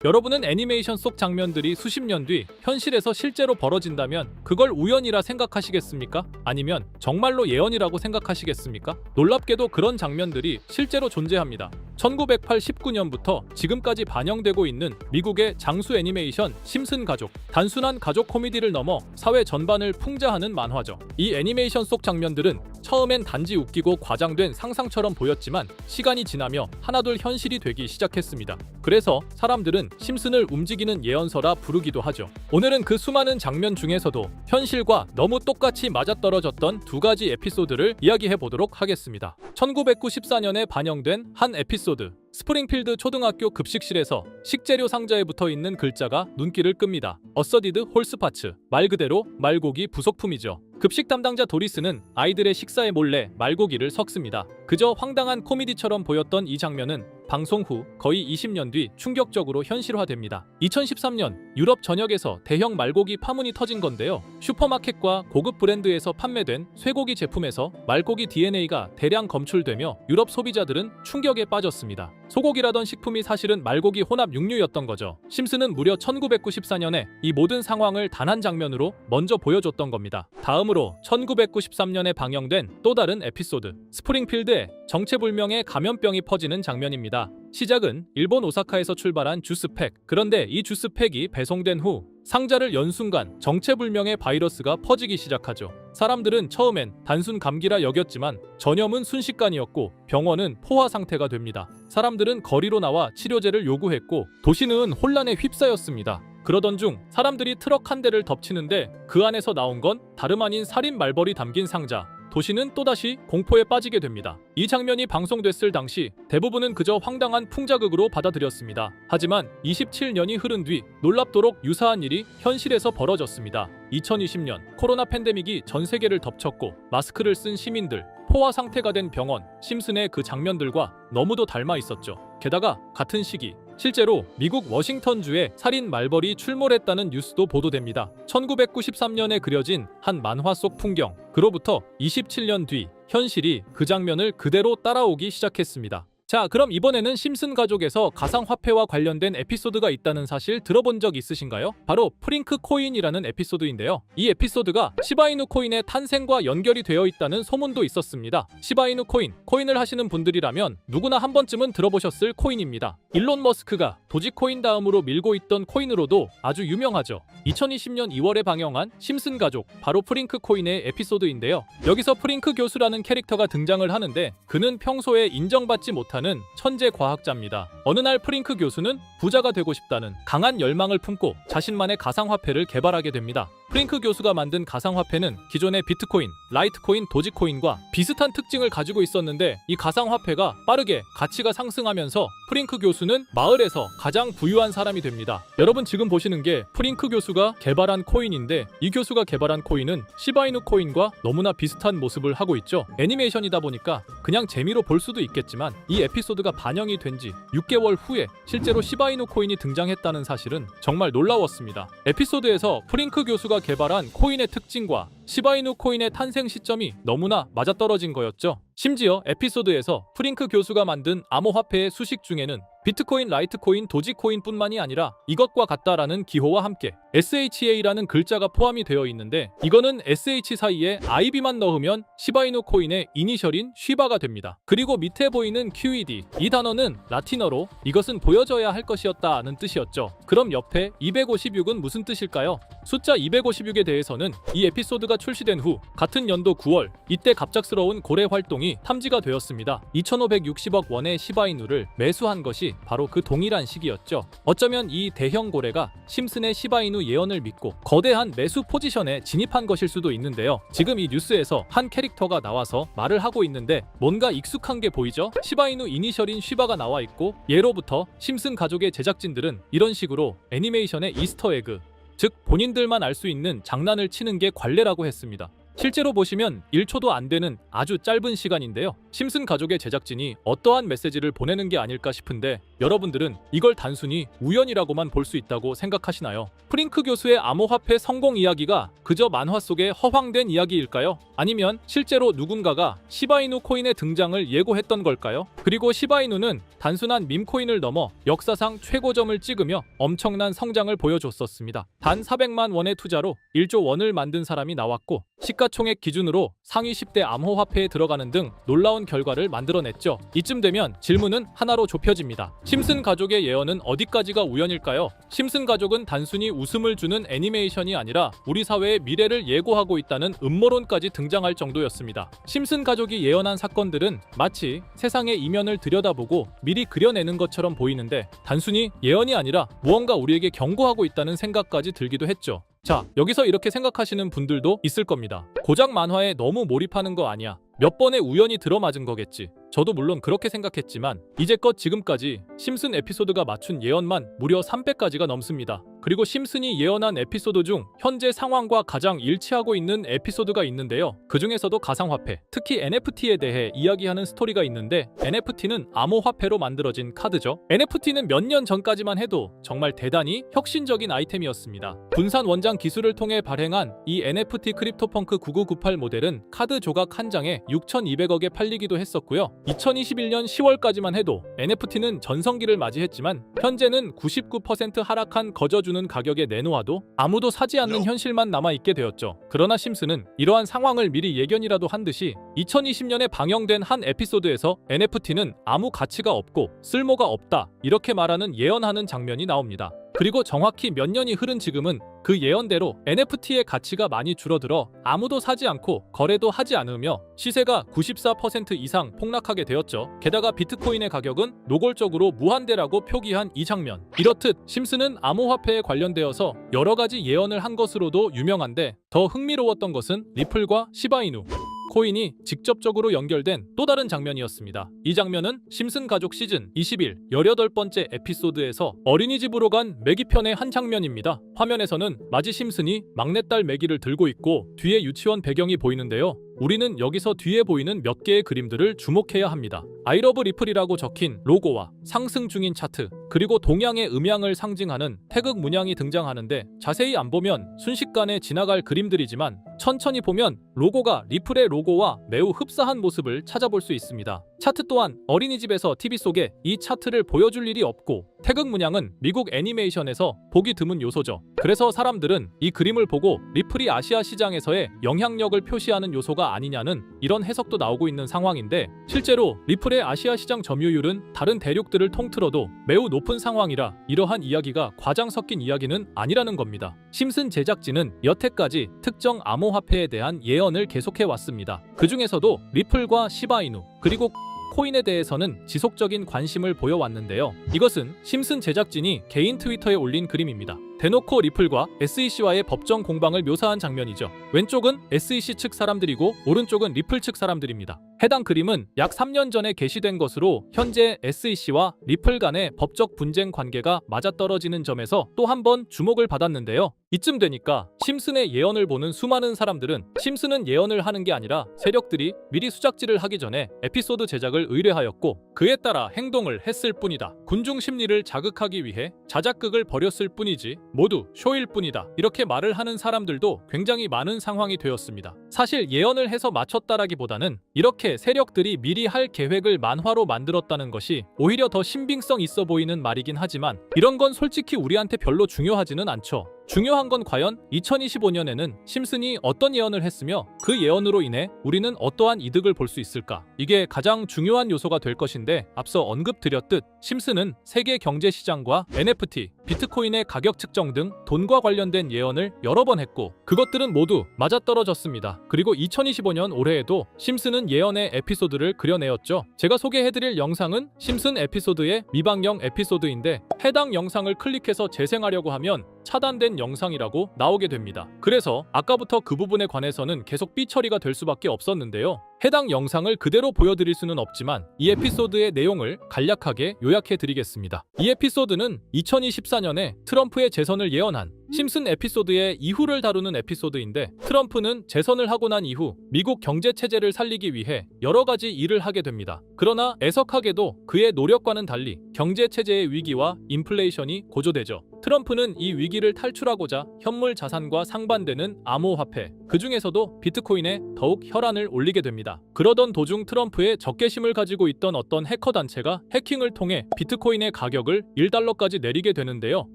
여러분은 애니메이션 속 장면들이 수십 년 뒤 현실에서 실제로 벌어진다면 그걸 우연이라 생각하시겠습니까? 아니면 정말로 예언이라고 생각하시겠습니까? 놀랍게도 그런 장면들이 실제로 존재합니다. 1989년부터 지금까지 반영되고 있는 미국의 장수 애니메이션 심슨 가족. 단순한 가족 코미디를 넘어 사회 전반을 풍자하는 만화죠. 이 애니메이션 속 장면들은 처음엔 단지 웃기고 과장된 상상처럼 보였지만 시간이 지나며 하나둘 현실이 되기 시작했습니다. 그래서 사람들은 심슨을 움직이는 예언서라 부르기도 하죠. 오늘은 그 수많은 장면 중에서도 현실과 너무 똑같이 맞아떨어졌던 두 가지 에피소드를 이야기해 보도록 하겠습니다. 1994년에 반영된 한 에피소드. 스프링필드 초등학교 급식실에서 식재료 상자에 붙어 있는 글자가 눈길을 끕니다. 어서디드 홀스파츠. 말 그대로 말고기 부속품이죠. 급식 담당자 도리스는 아이들의 식사에 몰래 말고기를 섞습니다. 그저 황당한 코미디처럼 보였던 이 장면은 방송 후 거의 20년 뒤 충격적으로 현실화됩니다. 2013년 유럽 전역에서 대형 말고기 파문이 터진 건데요. 슈퍼마켓과 고급 브랜드에서 판매된 쇠고기 제품에서 말고기 DNA가 대량 검출되며 유럽 소비자들은 충격에 빠졌습니다. 소고기라던 식품이 사실은 말고기 혼합 육류였던 거죠. 심슨은 무려 1994년에 이 모든 상황을 단 한 장면으로 먼저 보여줬던 겁니다. 다음으로 1993년에 방영된 또 다른 에피소드. 스프링필드에 정체불명의 감염병이 퍼지는 장면입니다. 시작은 일본 오사카에서 출발한 주스팩. 그런데 이 주스팩이 배송된 후 상자를 연 순간 정체불명의 바이러스가 퍼지기 시작하죠. 사람들은 처음엔 단순 감기라 여겼지만 전염은 순식간이었고 병원은 포화 상태가 됩니다. 사람들은 거리로 나와 치료제를 요구했고 도시는 혼란에 휩싸였습니다. 그러던 중 사람들이 트럭 한 대를 덮치는데 그 안에서 나온 건 다름 아닌 살인 말벌이 담긴 상자. 도시는 또다시 공포에 빠지게 됩니다. 이 장면이 방송됐을 당시 대부분은 그저 황당한 풍자극으로 받아들였습니다. 하지만 27년이 흐른 뒤 놀랍도록 유사한 일이 현실에서 벌어졌습니다. 2020년 코로나 팬데믹이 전 세계를 덮쳤고 마스크를 쓴 시민들, 포화 상태가 된 병원, 심슨의 그 장면들과 너무도 닮아 있었죠. 게다가 같은 시기 실제로 미국 워싱턴주에 살인 말벌이 출몰했다는 뉴스도 보도됩니다. 1993년에 그려진 한 만화 속 풍경. 그로부터 27년 뒤 현실이 그 장면을 그대로 따라오기 시작했습니다. 자, 그럼 이번에는 심슨 가족에서 가상화폐와 관련된 에피소드가 있다는 사실 들어본 적 있으신가요? 바로 프링크 코인이라는 에피소드인데요. 이 에피소드가 시바이누 코인의 탄생과 연결이 되어 있다는 소문도 있었습니다. 시바이누 코인을 하시는 분들이라면 누구나 한 번쯤은 들어보셨을 코인입니다. 일론 머스크가 도지코인 다음으로 밀고 있던 코인으로도 아주 유명하죠. 2020년 2월에 방영한 심슨 가족, 바로 프링크 코인의 에피소드인데요. 여기서 프링크 교수라는 캐릭터가 등장을 하는데 그는 평소에 인정받지 못하는 천재 과학자입니다. 어느 날 프링크 교수는 부자가 되고 싶다는 강한 열망을 품고 자신만의 가상화폐를 개발하게 됩니다. 프링크 교수가 만든 가상화폐는 기존의 비트코인, 라이트코인, 도지코인과 비슷한 특징을 가지고 있었는데 이 가상화폐가 빠르게 가치가 상승하면서 프링크 교수는 마을에서 가장 부유한 사람이 됩니다. 여러분 지금 보시는 게 프링크 교수가 개발한 코인인데 이 교수가 개발한 코인은 시바이누 코인과 너무나 비슷한 모습을 하고 있죠. 애니메이션이다 보니까 그냥 재미로 볼 수도 있겠지만 이 에피소드가 반영이 된 지 6개월 후에 실제로 시바이누 코인이 등장했다는 사실은 정말 놀라웠습니다. 에피소드에서 프링크 교수가 개발한 코인의 특징과 시바이누 코인의 탄생 시점이 너무나 맞아떨어진 거였죠. 심지어 에피소드에서 프링크 교수가 만든 암호화폐의 수식 중에는 비트코인, 라이트코인, 도지코인뿐만이 아니라 이것과 같다라는 기호와 함께 SHA라는 글자가 포함이 되어 있는데 이거는 SH 사이에 IB만 넣으면 시바이누 코인의 이니셜인 쉬바가 됩니다. 그리고 밑에 보이는 QED, 이 단어는 라틴어로 이것은 보여져야 할 것이었다는 뜻이었죠. 그럼 옆에 256은 무슨 뜻일까요? 숫자 256에 대해서는 이 에피소드가 출시된 후 같은 연도 9월 이때 갑작스러운 고래 활동이 탐지가 되었습니다. 2560억 원의 시바이누를 매수한 것이 바로 그 동일한 시기였죠. 어쩌면 이 대형 고래가 심슨의 시바이누 예언을 믿고 거대한 매수 포지션에 진입한 것일 수도 있는데요. 지금 이 뉴스에서 한 캐릭터가 나와서 말을 하고 있는데 뭔가 익숙한 게 보이죠? 시바이누 이니셜인 쉬바가 나와 있고 예로부터 심슨 가족의 제작진들은 이런 식으로 애니메이션의 이스터에그, 즉 본인들만 알 수 있는 장난을 치는 게 관례라고 했습니다. 실제로 보시면 1초도 안 되는 아주 짧은 시간인데요. 심슨 가족의 제작진이 어떠한 메시지를 보내는 게 아닐까 싶은데 여러분들은 이걸 단순히 우연이라고만 볼 수 있다고 생각하시나요? 프링크 교수의 암호화폐 성공 이야기가 그저 만화 속의 허황된 이야기일까요? 아니면 실제로 누군가가 시바이누 코인의 등장을 예고했던 걸까요? 그리고 시바이누는 단순한 밈코인을 넘어 역사상 최고점을 찍으며 엄청난 성장을 보여줬었습니다. 단 400만 원의 투자로 1조 원을 만든 사람이 나왔고 시가총액 기준으로 상위 10대 암호화폐에 들어가는 등 놀라운 결과를 만들어냈죠. 이쯤 되면 질문은 하나로 좁혀집니다. 심슨 가족의 예언은 어디까지가 우연일까요? 심슨 가족은 단순히 웃음을 주는 애니메이션이 아니라 우리 사회의 미래를 예고하고 있다는 음모론까지 등장할 정도였습니다. 심슨 가족이 예언한 사건들은 마치 세상의 이면을 들여다보고 미리 그려내는 것처럼 보이는데 단순히 예언이 아니라 무언가 우리에게 경고하고 있다는 생각까지 들기도 했죠. 자, 여기서 이렇게 생각하시는 분들도 있을 겁니다. 고작 만화에 너무 몰입하는 거 아니야? 몇 번의 우연이 들어맞은 거겠지. 저도 물론 그렇게 생각했지만 이제껏 지금까지 심슨 에피소드가 맞춘 예언만 무려 300가지가 넘습니다. 그리고 심슨이 예언한 에피소드 중 현재 상황과 가장 일치하고 있는 에피소드가 있는데요. 그 중에서도 가상화폐, 특히 NFT에 대해 이야기하는 스토리가 있는데 NFT는 암호화폐로 만들어진 카드죠. NFT는 몇 년 전까지만 해도 정말 대단히 혁신적인 아이템이었습니다. 분산 원장 기술을 통해 발행한 이 NFT 크립토펑크 9998 모델은 카드 조각 한 장에 6,200억에 팔리기도 했었고요. 2021년 10월까지만 해도 NFT는 전성기를 맞이했지만 현재는 99% 하락한 거저주는 가격에 내놓아도 아무도 사지 않는 현실만 남아있게 되었죠. 그러나 심슨은 이러한 상황을 미리 예견이라도 한 듯이 2020년에 방영된 한 에피소드에서 NFT는 아무 가치가 없고 쓸모가 없다 이렇게 말하는 예언하는 장면이 나옵니다. 그리고 정확히 몇 년이 흐른 지금은 그 예언대로 NFT의 가치가 많이 줄어들어 아무도 사지 않고 거래도 하지 않으며 시세가 94% 이상 폭락하게 되었죠. 게다가 비트코인의 가격은 노골적으로 무한대라고 표기한 이 장면. 이렇듯 심슨은 암호화폐에 관련되어서 여러 가지 예언을 한 것으로도 유명한데 더 흥미로웠던 것은 리플과 시바이누 코인이 직접적으로 연결된 또 다른 장면이었습니다. 이 장면은 심슨 가족 시즌 21 18번째 에피소드에서 어린이집으로 간 매기 편의 한 장면입니다. 화면에서는 마지 심슨이 막내딸 매기를 들고 있고 뒤에 유치원 배경이 보이는데요. 우리는 여기서 뒤에 보이는 몇 개의 그림들을 주목해야 합니다. I love 리플이라고 적힌 로고와 상승 중인 차트, 그리고 동양의 음양을 상징하는 태극 문양이 등장하는데 자세히 안 보면 순식간에 지나갈 그림들이지만 천천히 보면 로고가 리플의 로고와 매우 흡사한 모습을 찾아볼 수 있습니다. 차트 또한 어린이집에서 TV 속에 이 차트를 보여줄 일이 없고 태극 문양은 미국 애니메이션에서 보기 드문 요소죠. 그래서 사람들은 이 그림을 보고 리플이 아시아 시장에서의 영향력을 표시하는 요소가 아니냐는 이런 해석도 나오고 있는 상황인데 실제로 리플의 아시아 시장 점유율은 다른 대륙들을 통틀어도 매우 높은 상황이라 이러한 이야기가 과장 섞인 이야기는 아니라는 겁니다. 심슨 제작진은 여태까지 특정 암호화폐에 대한 예언을 계속해 왔습니다. 그 중에서도 리플과 시바이누 그리고 코인에 대해서는 지속적인 관심을 보여왔는데요. 이것은 심슨 제작진이 개인 트위터에 올린 그림입니다. 대놓고 리플과 SEC와의 법정 공방을 묘사한 장면이죠. 왼쪽은 SEC 측 사람들이고 오른쪽은 리플 측 사람들입니다. 해당 그림은 약 3년 전에 게시된 것으로 현재 SEC와 리플 간의 법적 분쟁 관계가 맞아떨어지는 점에서 또 한 번 주목을 받았는데요. 이쯤 되니까 심슨의 예언을 보는 수많은 사람들은 심슨은 예언을 하는 게 아니라 세력들이 미리 수작질을 하기 전에 에피소드 제작을 의뢰하였고 그에 따라 행동을 했을 뿐이다. 군중 심리를 자극하기 위해 자작극을 벌였을 뿐이지 모두 쇼일 뿐이다. 이렇게 말을 하는 사람들도 굉장히 많은 상황이 되었습니다. 사실 예언을 해서 맞췄다라기보다는 이렇게 세력들이 미리 할 계획을 만화로 만들었다는 것이 오히려 더 신빙성 있어 보이는 말이긴 하지만 이런 건 솔직히 우리한테 별로 중요하지는 않죠. 중요한 건 과연 2025년에는 심슨이 어떤 예언을 했으며 그 예언으로 인해 우리는 어떠한 이득을 볼 수 있을까? 이게 가장 중요한 요소가 될 것인데 앞서 언급드렸듯 심슨은 세계 경제 시장과 NFT, 비트코인의 가격 측정 등 돈과 관련된 예언을 여러 번 했고 그것들은 모두 맞아떨어졌습니다. 그리고 2025년 올해에도 심슨은 예언의 에피소드를 그려내었죠. 제가 소개해드릴 영상은 심슨 에피소드의 미방영 에피소드인데 해당 영상을 클릭해서 재생하려고 하면 차단된 영상이라고 나오게 됩니다. 그래서 아까부터 그 부분에 관해서는 계속 삐처리가 될 수밖에 없었는데요. 해당 영상을 그대로 보여드릴 수는 없지만 이 에피소드의 내용을 간략하게 요약해드리겠습니다. 이 에피소드는 2024년에 트럼프의 재선을 예언한 심슨 에피소드의 이후를 다루는 에피소드인데, 트럼프는 재선을 하고 난 이후 미국 경제 체제를 살리기 위해 여러 가지 일을 하게 됩니다. 그러나 애석하게도 그의 노력과는 달리 경제 체제의 위기와 인플레이션이 고조되죠. 트럼프는 이 위기를 탈출하고자 현물 자산과 상반되는 암호화폐, 그 중에서도 비트코인에 더욱 혈안을 올리게 됩니다. 그러던 도중 트럼프의 적개심을 가지고 있던 어떤 해커 단체가 해킹을 통해 비트코인의 가격을 1달러까지 내리게 되는데요.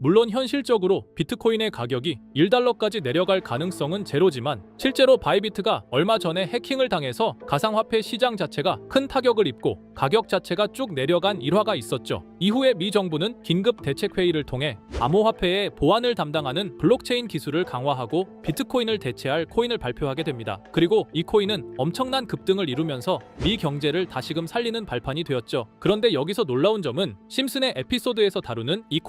물론 현실적으로 비트코인의 가격이 1달러까지 내려갈 가능성은 제로지만, 실제로 바이비트가 얼마 전에 해킹을 당해서 가상화폐 시장 자체가 큰 타격을 입고 가격 자체가 쭉 내려간 일화가 있었죠. 이후에 미 정부는 긴급 대책회의를 통해 암호화폐의 보안을 담당하는 블록체인 기술을 강화하고 비트코인을 대체할 코인을 발표하게 됩니다. 그리고 이 코인은 엄청난 급등을 이루면서 미 경제를 다시금 살리는 발판이 되었죠. 그런데 여기서 놀라운 점은 심슨의 에피소드에서 다루는 이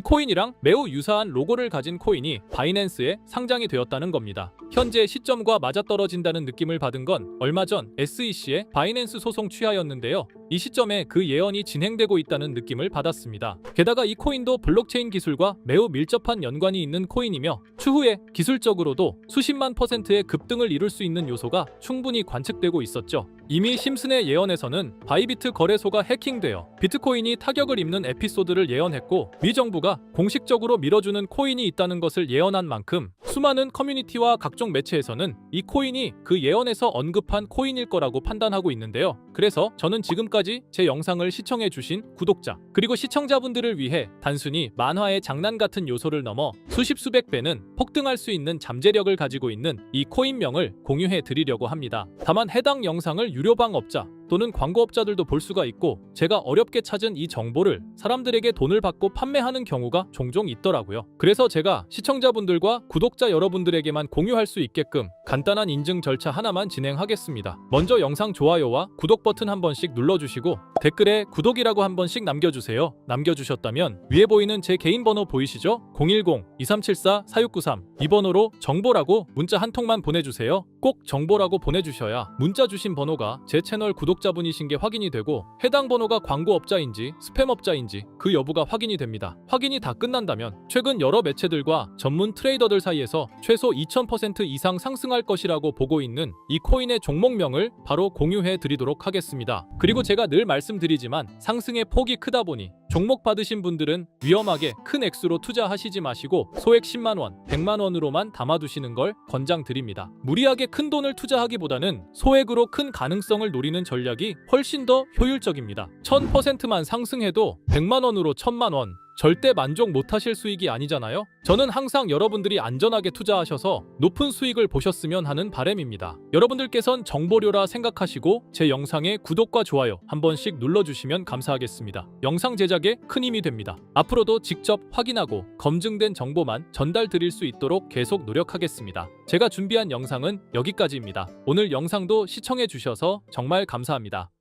코인이랑 매우 유사한 로고를 가진 코인이 바이낸스에 상장이 되었다는 겁니다. 현재 시점과 맞아떨어진다는 느낌을 받은 건 얼마 전 SEC의 바이낸스 소송 취하였는데요. 이 시점에 그 예언이 진행되고 있다는 느낌을 받았습니다. 게다가 이 코인도 블록체인 기술과 매우 밀접한 연관이 있는 코인이며, 추후에 기술적으로도 수십만 %의 급등을 이룰 수 있는 요소가 충분히 관측되고 있었죠. 이미 심슨의 예언에서는 바이비트 거래소가 해킹되어 비트코인이 타격을 입는 에피소드를 예언했고, 미 정부가 공식적으로 밀어주는 코인이 있다는 것을 예언한 만큼 수많은 커뮤니티와 각종 매체에서는 이 코인이 그 예언에서 언급한 코인일 거라고 판단하고 있는데요. 그래서 저는 지금까지 제 영상을 시청해주신 구독자 그리고 시청자분들을 위해 단순히 만화의 장난 같은 요소를 넘어 수십 수백 배는 폭등할 수 있는 잠재력을 가지고 있는 이 코인명을 공유해 드리려고 합니다. 다만 해당 영상을 유료방업자 또는 광고업자들도 볼 수가 있고, 제가 어렵게 찾은 이 정보를 사람들에게 돈을 받고 판매하는 경우가 종종 있더라고요. 그래서 제가 시청자분들과 구독자 여러분들에게만 공유할 수 있게끔 간단한 인증 절차 하나만 진행하겠습니다. 먼저 영상 좋아요와 구독 버튼 한 번씩 눌러주시고 댓글에 구독이라고 한 번씩 남겨주세요. 남겨주셨다면 위에 보이는 제 개인 번호 보이시죠? 010-2374-4693 이 번호로 정보라고 문자 한 통만 보내주세요. 꼭 정보라고 보내주셔야 문자 주신 번호가 제 채널 구독자분이신 게 확인이 되고, 해당 번호가 광고업자인지 스팸업자인지 그 여부가 확인이 됩니다. 확인이 다 끝난다면 최근 여러 매체들과 전문 트레이더들 사이에서 최소 2000% 이상 상승할 것이라고 보고 있는 이 코인의 종목명을 바로 공유해 드리도록 하겠습니다. 그리고 제가 늘 말씀드리지만 상승의 폭이 크다 보니 종목 받으신 분들은 위험하게 큰 액수로 투자하시지 마시고 소액 10만원, 100만원으로만 담아두시는 걸 권장드립니다. 무리하게 큰 돈을 투자하기보다는 소액으로 큰 가능성을 노리는 전략이 훨씬 더 효율적입니다. 1000%만 상승해도 100만원으로 1000만원, 절대 만족 못하실 수익이 아니잖아요. 저는 항상 여러분들이 안전하게 투자하셔서 높은 수익을 보셨으면 하는 바람입니다. 여러분들께선 정보료라 생각하시고 제 영상에 구독과 좋아요 한 번씩 눌러주시면 감사하겠습니다. 영상 제작에 큰 힘이 됩니다. 앞으로도 직접 확인하고 검증된 정보만 전달 드릴 수 있도록 계속 노력하겠습니다. 제가 준비한 영상은 여기까지입니다. 오늘 영상도 시청해 주셔서 정말 감사합니다.